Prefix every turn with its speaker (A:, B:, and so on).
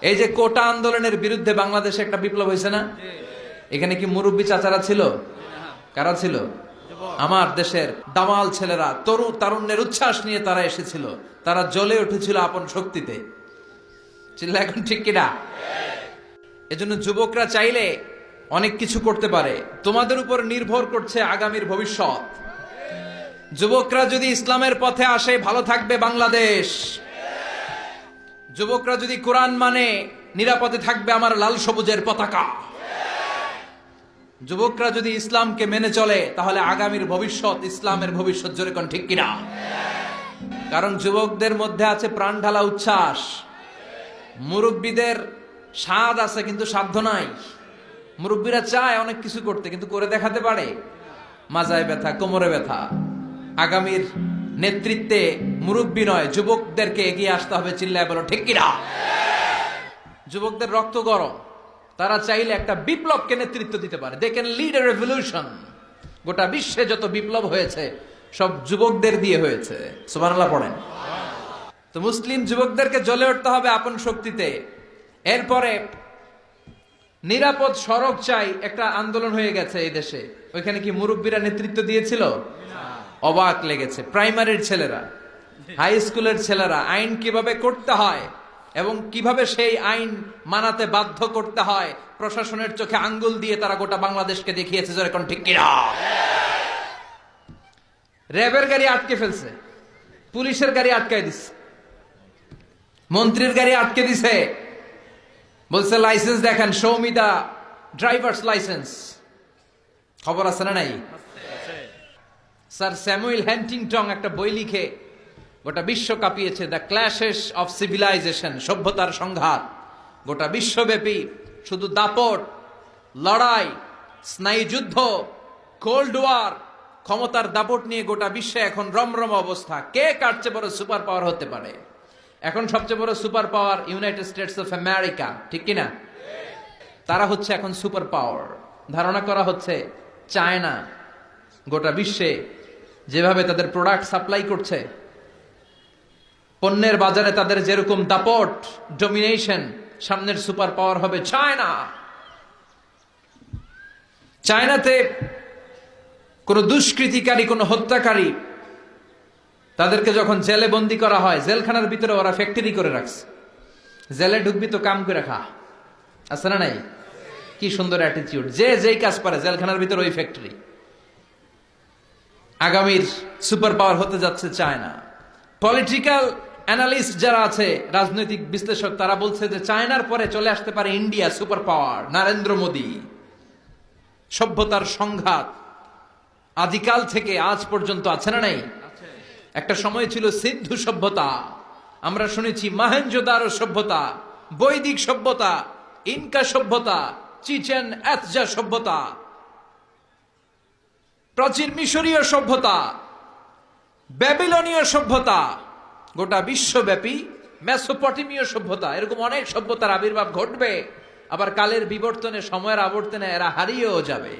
A: এই যে কোটা আন্দোলনের বিরুদ্ধে বাংলাদেশে একটা বিপ্লব হয়েছে না? এখানে কি মুরব্বী চাচারা ছিল? কারা ছিল? আমার দেশের দামাল ছেলেরা, তারুণ্যের উচ্ছ্বাস নিয়ে তারা এসেছিল। তারা জ্বলে উঠেছিল আপন শক্তিতে। চিল্লা এখন ঠিক কিনা? এজন্য যুবকরা চাইলে অনেক কিছু করতে পারে। তোমাদের উপর নির্ভর করছে আগামীর ভবিষ্যৎ। যুবকরা যদি ইসলামের পথে আসে, ভালো থাকবে বাংলাদেশ। যুবকরা যদি কোরআন মানে, নিরাপদে থাকবে আমার লাল সবুজের পতাকা। যুবকরা যদি ইসলামকে মেনে চলে, তাহলে আগামীর ভবিষ্যৎ ইসলামের ভবিষ্যৎ। জোরে কোন ঠিক কিনা? কারণ যুবকদের মধ্যে আছে প্রাণ ঢালা উচ্ছ্বাস। মুরব্বীদের স্বাদ আছে কিন্তু সাধ্য নাই। মুরব্বীরা চায় অনেক কিছু করতে, কিন্তু করে দেখাতে পারে? মাজায় ব্যথা, কোমরে ব্যথা। আগামীর নেতৃত্বে মুরব্বী নয়, যুবকদেরকে এগিয়ে আসতে হবে। চিল্লায় বলো ঠিক কিনা? যুবকদের রক্ত গরম। তারা চাইলে একটা বিপ্লবকে নেতৃত্ব দিতে পারে। They can lead a revolution. গোটা বিশ্বে যত বিপ্লব হয়েছে সব যুবকদের দিয়ে হয়েছে। সুবহানাল্লাহ পড়েন। তো মুসলিম যুবকদেরকে জ্বলে উঠতে হবে আপন শক্তিতে। এরপরে নিরাপদ সড়ক চাই, একটা আন্দোলন হয়ে গেছে এই দেশে। ওইখানে কি মুরব্বীরা নেতৃত্ব দিয়েছিল? অবাক লেগেছে। প্রাইমারির ছেলেরা, হাই স্কুলের ছেলেরা আইন কিভাবে করতে হয় এবং কিভাবে সেই আইন মানাতে বাধ্য করতে হয়, প্রশাসনের চোখে আঙ্গুল দিয়ে তারা গোটা বাংলাদেশকে দেখিয়েছে। যেরকম ঠিক কিনা? র্যাবের গাড়ি আটকে ফেলছে, পুলিশের গাড়ি আটকাই দিচ্ছে, মন্ত্রীর গাড়ি আটকে দিছে। বলছে লাইসেন্স দেখেন, show me the driver's licence. খবর আছে না নাই? স্যার স্যামুয়েল হ্যান্টিংটন একটা বই লিখে গোটা বিশ্ব কাঁপিয়েছে, দ্য ক্ল্যাশেস অফ সিভিলাইজেশন, সভ্যতার সংঘাত। গোটা বিশ্বব্যাপী শুধু দাপট, লড়াই, স্নায়ুযুদ্ধ, কোল্ড ওয়ার, ক্ষমতার দাপট নিয়ে গোটা বিশ্বে এখন রমরম অবস্থা। কে কার চেয়ে বড় সুপার পাওয়ার হতে পারে? এখন সবচেয়ে বড় super power United states of America, ঠিক কিনা? তারা হচ্ছে এখন সুপার পাওয়ার। ধারণা করা হচ্ছে চায়না গোটা বিশ্বে যেভাবে তাদের প্রোডাক্ট সাপ্লাই করছে, পণ্যের বাজারে তাদের যেরকম দাপট, ডমিনেশন, সামনের সুপার পাওয়ার হবে চায়না। চায়নাতে কোন দুষ্কৃতিকারী, কোন হত্যাকারী, তাদেরকে যখন জেলে বন্দি করা হয়, জেলখানার ভিতরে ওরা ফ্যাক্টরি করে রাখছে। জেলে ঢুকবি তো কাম করে খা, আছে না নাই? কি সুন্দর অ্যাটিটিউড। যে যেই কাজ পারে জেলখানার ভিতরে ওই ফ্যাক্টরি। আগামীর সুপার পাওয়ার হতে যাচ্ছে চায়না। পলিটিক্যাল অ্যানালিস্ট যারা আছে, রাজনৈতিক বিশ্লেষক, তারা বলছে যে চায়নার পরে চলে আসতে পারে India super power, Narendra Modi. সভ্যতার সংঘাত আদিকাল থেকে আজ পর্যন্ত আছে না নাই? একটা সময় ছিল সিন্ধু সভ্যতা, আমরা শুনেছি মহেঞ্জোদারো সভ্যতা, বৈদিক সভ্যতা, ইনকা সভ্যতা, চিচেন এৎজা সভ্যতা, প্রাচীন মিশরীয় সভ্যতা, ব্যাবিলনীয় সভ্যতা, গোটা বিশ্বব্যাপী মেসোপটেমীয় সভ্যতা। এরকম অনেক সভ্যতার আবির্ভাব ঘটবে। আবার কালের বিবর্তনে, সময়ের আবর্তনে এরা হারিয়েও যাবে।